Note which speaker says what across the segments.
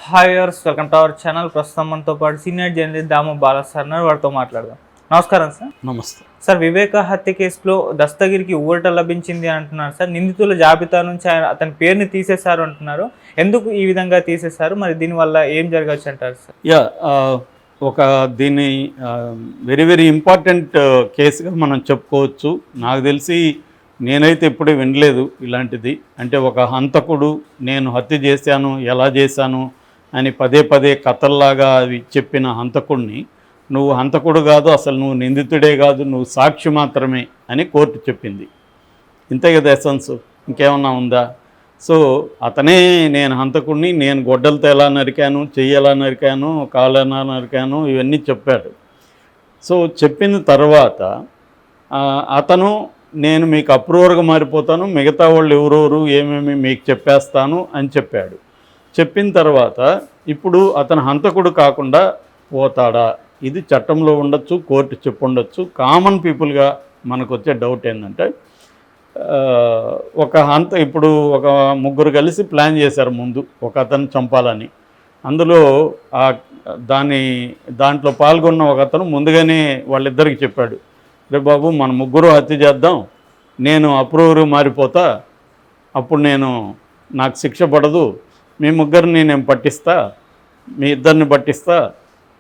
Speaker 1: Hi viewers, welcome to our channel. ప్రస్తుతం మనతో పాటు సీనియర్ జర్నలిస్ట్ దాము బాలా సార్ ఉన్నారు. వారితో మాట్లాడదాం. నమస్కారం సార్.
Speaker 2: నమస్తే
Speaker 1: సార్, వివేక హత్య కేసులో దస్తగిరికి ఊరట లభించింది అంటున్నారు సార్. నిందితుల జాబితా నుంచి అతని పేరుని తీసేశారు అంటున్నారు. ఎందుకు ఈ విధంగా తీసేశారు, మరి దీనివల్ల ఏం జరగచ్చు అంటారు సార్?
Speaker 2: ఒక దీన్ని వెరీ వెరీ ఇంపార్టెంట్ కేసుగా మనం చెప్పుకోవచ్చు. నాకు తెలిసి నేనైతే ఎప్పుడూ వినలేదు ఇలాంటిది. అంటే ఒక హంతకుడు నేను హత్య చేశాను, ఎలా చేశాను అని పదే పదే కథల్లాగా అవి చెప్పిన హంతకుడిని నువ్వు హంతకుడు కాదు, అసలు నువ్వు నిందితుడే కాదు, నువ్వు సాక్షి మాత్రమే అని కోర్టు చెప్పింది. ఇంతే కదా ఎసెన్స్, ఇంకేమన్నా ఉందా? సో అతనే నేను హంతకుడిని, నేను గొడ్డలతో ఎలా నరికాను, చెయ్యి ఎలా నరికాను, కాలు ఎలా నరికాను, ఇవన్నీ చెప్పాడు. సో చెప్పిన తర్వాత అతను నేను మీకు అప్రూవర్గా మారిపోతాను, మిగతా వాళ్ళు ఎవరెవరు ఏమేమి మీకు చెప్పేస్తాను అని చెప్పాడు. చెప్పిన తర్వాత ఇప్పుడు అతను హంతకుడు కాకుండా పోతాడా? ఇది చట్టంలో ఉండొచ్చు, కోర్టు చెప్పుండొచ్చు. కామన్ పీపుల్గా మనకు వచ్చే డౌట్ ఏంటంటే, ఇప్పుడు ఒక ముగ్గురు కలిసి ప్లాన్ చేశారు ముందు ఒక అతను చంపాలని. అందులో దాంట్లో పాల్గొన్న ఒక అతను ముందుగానే వాళ్ళిద్దరికి చెప్పాడు, రే బాబు మన ముగ్గురు హత్య చేద్దాం, నేను అప్రూవర్ మారిపోతా, అప్పుడు నాకు శిక్ష పడదు, మీ ముగ్గురిని నేను పట్టిస్తా, మీ ఇద్దరిని పట్టిస్తా,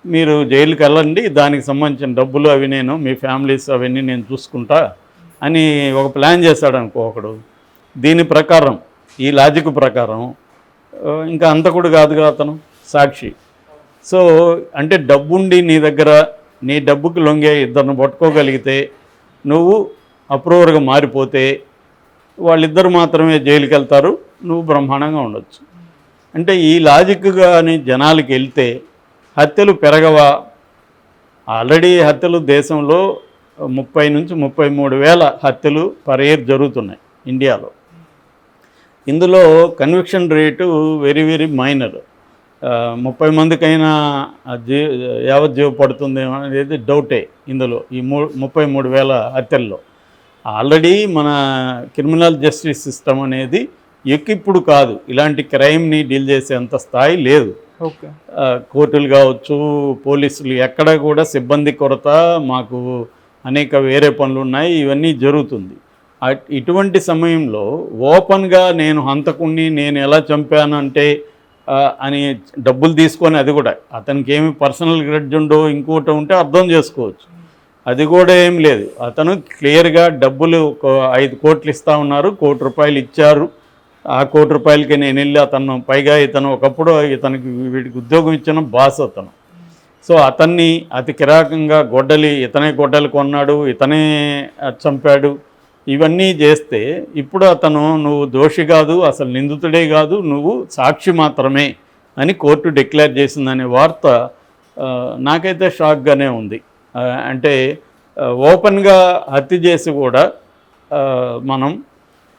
Speaker 2: మీరు జైలుకి వెళ్ళండి, దానికి సంబంధించిన డబ్బులు అవి మీ ఫ్యామిలీస్ అవన్నీ నేను చూసుకుంటా అని ఒక ప్లాన్ చేశాడు అనుకో ఒకడు. దీని ప్రకారం, ఈ లాజిక్ ప్రకారం ఇంకా హంతకుడు కాదుగా అతను, సాక్షి. సో అంటే డబ్బుండి నీ దగ్గర నీ డబ్బుకి లొంగే ఇద్దరిని పట్టుకోగలిగితే, నువ్వు అప్రూవర్గా మారిపోతే వాళ్ళిద్దరు మాత్రమే జైలుకి వెళ్తారు, నువ్వు బ్రహ్మాండంగా ఉండొచ్చు. అంటే ఈ లాజిక్ కానీ జనాలకి వెళ్తే హత్యలు పెరగవా? ఆల్రెడీ హత్యలు దేశంలో 30 నుంచి 33,000 హత్యలు పర్ ఇయర్ జరుగుతున్నాయి ఇండియాలో. ఇందులో conviction rate very very minor. 30 మందికైనా యావజ్జీవ పడుతుందేమో అనేది డౌటే. ఇందులో ఈ 33,000 హత్యల్లో ఆల్రెడీ మన క్రిమినల్ జస్టిస్ సిస్టమ్ అనేది ఎక్కిప్పుడు కాదు, ఇలాంటి క్రైమ్ని డీల్ చేసేంత స్థాయి లేదు. కోర్టులు కావచ్చు, పోలీసులు ఎక్కడ కూడా సిబ్బంది కొరత, మాకు అనేక వేరే పనులు ఉన్నాయి, ఇవన్నీ జరుగుతుంది. ఇటువంటి సమయంలో ఓపెన్గా నేను హంతకుణ్ణి, నేను ఎలా చంపానంటే అని డబ్బులు తీసుకొని, అది కూడా అతనికి ఏమి పర్సనల్ గ్రడ్జ్ ఉండో ఇంకోటి ఉంటే అర్థం చేసుకోవచ్చు. అది కూడా ఏం లేదు. అతను క్లియర్గా డబ్బులు 5 కోట్లు ఇస్తా ఉన్నారు, ₹1,00,00,000 ఇచ్చారు. ఆ ₹1,00,00,000కి నేను వెళ్ళి పైగా ఇతను ఒకప్పుడు వీడికి ఉద్యోగం ఇచ్చిన బాస్ అతను. సో అతన్ని అతి కిరాకంగా ఇతనే గొడ్డలి కొన్నాడు, ఇతనే చంపాడు, ఇవన్నీ చేస్తే ఇప్పుడు అతను నువ్వు దోషి కాదు, అసలు నిందితుడే కాదు, నువ్వు సాక్షి మాత్రమే అని కోర్టు డిక్లేర్ చేసిందనే వార్త నాకైతే షాక్గానే ఉంది. అంటే ఓపెన్గా హత్య చేసి కూడా మనం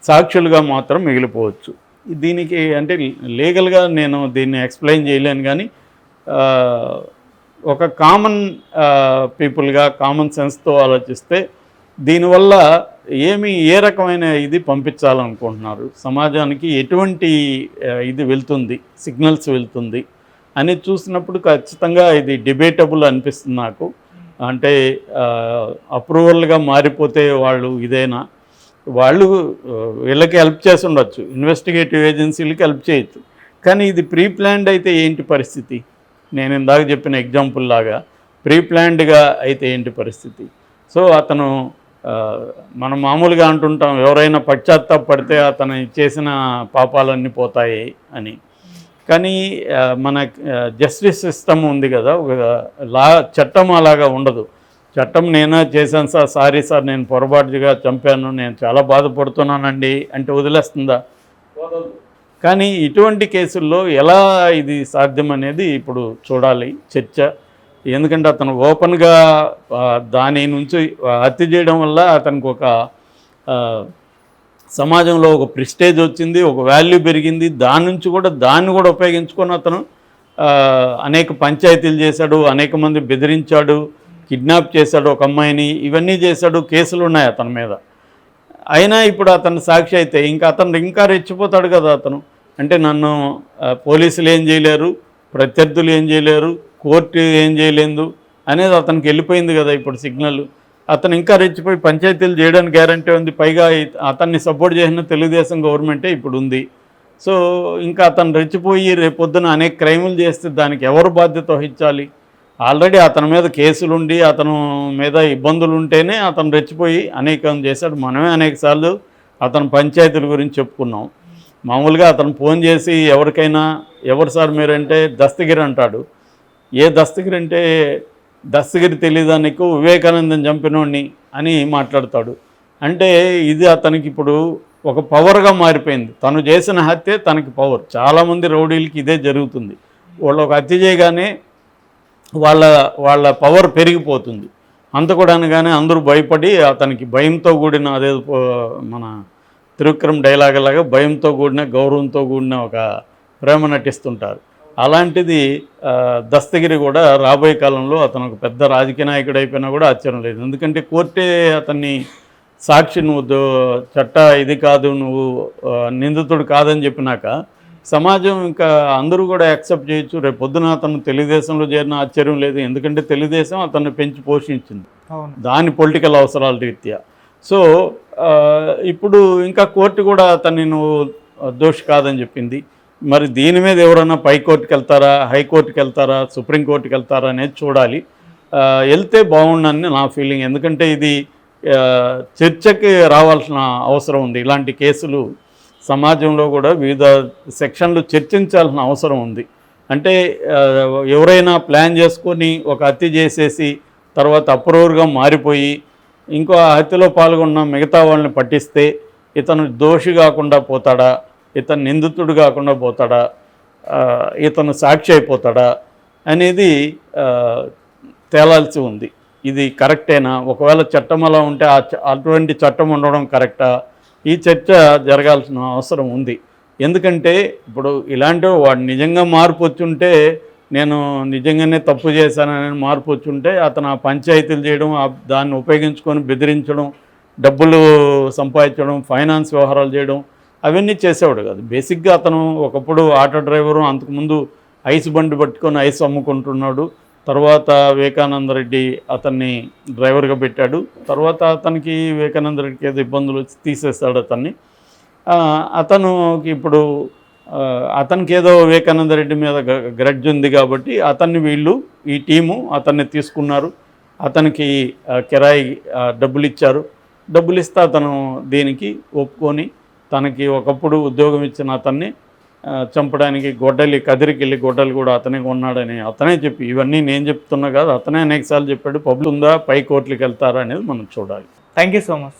Speaker 2: సాక్షులుగా మాత్రం మిగిలిపోవచ్చు. దీనికి అంటే లీగల్గా నేను దీన్ని ఎక్స్ప్లెయిన్ చేయలేను, కానీ ఒక కామన్ పీపుల్గా కామన్ సెన్స్తో ఆలోచిస్తే దీనివల్ల ఏ రకమైన ఇది పంపించాలనుకుంటున్నారు, సమాజానికి ఎటువంటి ఇది వెళ్తుంది, సిగ్నల్స్ వెళ్తుంది అని చూసినప్పుడు ఖచ్చితంగా ఇది డిబేటబుల్ అనిపిస్తుంది నాకు. అంటే అప్రూవల్గా మారిపోతే వాళ్ళు వీళ్ళకి హెల్ప్ చేసి ఉండొచ్చు, ఇన్వెస్టిగేటివ్ ఏజెన్సీలకి హెల్ప్ చేయొచ్చు. కానీ ఇది ప్రీ ప్లాన్డ్ అయితే ఏంటి పరిస్థితి? నేను ఇందాక చెప్పిన ఎగ్జాంపుల్ లాగా ప్రీ ప్లాన్డ్గా అయితే ఏంటి పరిస్థితి? సో అతను మనం మామూలుగా అంటుంటాం, ఎవరైనా పశ్చాత్తాపడితే అతను చేసిన పాపాలన్నీ పోతాయి అని. కానీ మన జస్టిస్ సిస్టమ్ ఉంది కదా, చట్టం అలాగా ఉండదు. చట్టం నేనే చేశాను సార్, సారీ సార్, నేను పొరపాటుగా చంపాను, నేను చాలా బాధపడుతున్నానండి అంటే వదిలేస్తుందా? కానీ ఇటువంటి కేసుల్లో ఎలా ఇది సాధ్యం అనేది ఇప్పుడు చూడాలి, చర్చ. ఎందుకంటే అతను ఓపెన్గా దాని నుంచి హత్య చేయడం వల్ల అతనికి ఒక సమాజంలో ఒక ప్రెస్టేజ్ వచ్చింది, ఒక వాల్యూ పెరిగింది. దాన్ని కూడా ఉపయోగించుకొని అతను అనేక పంచాయతీలు చేశాడు, అనేక మంది బెదిరించాడు, కిడ్నాప్ చేశాడు ఒక అమ్మాయిని, ఇవన్నీ చేశాడు, కేసులు ఉన్నాయి అతని మీద. అయినా ఇప్పుడు అతను సాక్షి అయితే అతను ఇంకా రెచ్చిపోతాడు కదా. అతను అంటే నన్ను పోలీసులు ఏం చేయలేరు, ప్రత్యర్థులు ఏం చేయలేరు, కోర్టు ఏం చేయలేదు అనేది అతనికి వెళ్ళిపోయింది కదా ఇప్పుడు సిగ్నల్. అతను ఇంకా రెచ్చిపోయి పంచాయతీలు చేయడానికి గ్యారంటీ ఉంది. పైగా అతన్ని సపోర్ట్ చేసిన తెలుగుదేశం గవర్నమెంటే ఇప్పుడు ఉంది. సో ఇంకా అతను రెచ్చిపోయి రేపొద్దున అనేక క్రైములు చేస్తే దానికి ఎవరు బాధ్యత వహించాలి? ఆల్రెడీ అతని మీద కేసులుండి అతను మీద ఇబ్బందులు ఉంటేనే అతను రెచ్చిపోయి అనేకం చేశాడు. మనమే అనేకసార్లు అతను పంచాయతీల గురించి చెప్పుకున్నాం. మామూలుగా అతను ఫోన్ చేసి ఎవరికైనా ఎవరు సార్ మీరంటే దస్తగిరి అంటాడు. ఏ దస్తగిరి అంటే దస్తగిరి తెలియదా నీకు, వివేకానందం చంపినోడిని అని మాట్లాడతాడు. అంటే ఇది అతనికి ఇప్పుడు ఒక పవర్గా మారిపోయింది. తను చేసిన హత్య తనకి పవర్. చాలామంది రౌడీలకి ఇదే జరుగుతుంది. వాళ్ళు ఒక హత్య చేయగానే వాళ్ళ పవర్ పెరిగిపోతుంది. హంతకుడు అనగానే అందరూ భయపడి అతనికి భయంతో కూడిన అదే మన త్రివిక్రమ్ డైలాగ్ లాగా భయంతో కూడిన గౌరవంతో కూడిన ఒక ప్రేమ నటిస్తుంటారు. అలాంటిది దస్తగిరి కూడా రాబోయే కాలంలో అతను ఒక పెద్ద రాజకీయ నాయకుడు అయిపోయినా కూడా ఆశ్చర్యం లేదు. ఎందుకంటే కోర్టే అతన్ని సాక్షి, నువ్వు చట్ట ఇది కాదు, నువ్వు నిందితుడు కాదని చెప్పినాక సమాజం ఇంకా అందరూ కూడా యాక్సెప్ట్ చేయొచ్చు. రేపు పొద్దున అతను తెలుగుదేశంలో చేరిన ఆశ్చర్యం లేదు. ఎందుకంటే తెలుగుదేశం అతన్ని పెంచి పోషించింది దాని పొలిటికల్ అవసరాల రీత్యా. సో ఇప్పుడు ఇంకా కోర్టు కూడా అతన్ని నువ్వు దోషి కాదని చెప్పింది. మరి దీని మీద ఎవరైనా పైకోర్టుకి వెళ్తారా, హైకోర్టుకి వెళ్తారా, సుప్రీంకోర్టుకి వెళ్తారా అనేది చూడాలి. వెళ్తే బాగుండని నా ఫీలింగ్. ఎందుకంటే ఇది చర్చకి రావాల్సిన అవసరం ఉంది. ఇలాంటి కేసులు సమాజంలో కూడా వివిధ సెక్షన్లు చర్చించాల్సిన అవసరం ఉంది. అంటే ఎవరైనా ప్లాన్ చేసుకొని ఒక హత్య చేసేసి తర్వాత అప్రూవర్గా మారిపోయి ఇంకో హత్యలో పాల్గొన్న మిగతా వాళ్ళని పట్టిస్తే ఇతను దోషి కాకుండా పోతాడా, ఇతను నిందితుడు కాకుండా పోతాడా, ఇతను సాక్షి అయిపోతాడా అనేది తేలాల్సి ఉంది. ఇది కరెక్టేనా? ఒకవేళ చట్టం అలా ఉంటే అటువంటి చట్టం ఉండడం కరెక్టా? ఈ చర్చ జరగాల్సిన అవసరం ఉంది. ఎందుకంటే ఇప్పుడు ఇలాంటి వాడు నిజంగా మార్పు వచ్చుంటే, నేను నిజంగానే తప్పు చేశానని మార్పు వచ్చుంటే అతను ఆ పంచాయతీలు చేయడం, దాన్ని ఉపయోగించుకొని బెదిరించడం, డబ్బులు సంపాదించడం, ఫైనాన్స్ వ్యవహారాలు చేయడం అవన్నీ చేసేవాడు కాదు. బేసిక్గా అతను ఒకప్పుడు ఆటో డ్రైవరు, అంతకుముందు ఐస్ బండి పట్టుకొని ఐస్ అమ్ముకుంటున్నాడు. తర్వాత వివేకానంద రెడ్డి అతన్ని డ్రైవర్గా పెట్టాడు. తర్వాత అతనికి వివేకానంద రెడ్డికి ఏదో ఇబ్బందులు వచ్చి తీసేస్తాడు అతన్ని. అతనుకి ఇప్పుడు అతనికి ఏదో వివేకానంద రెడ్డి మీద గ్రడ్జ్ ఉంది కాబట్టి అతన్ని వీళ్ళు ఈ టీము అతన్ని తీసుకున్నారు. అతనికి కిరాయి డబ్బులు ఇచ్చారు. డబ్బులు ఇస్తే అతను దీనికి ఒప్పుకొని తనకి ఒకప్పుడు ఉద్యోగం ఇచ్చిన అతన్ని చంపడానికి కదిరికి వెళ్ళి గొడ్డలి కూడా అతనే కొన్నాడని అతనే చెప్పి, ఇవన్నీ నేను చెప్తున్నా కాదు, అతనే అనేకసార్లు చెప్పాడు. పబ్లిక్ ఉందా, పై కోర్టులకు వెళ్తారా అనేది మనం చూడాలి.
Speaker 1: Thank you so much.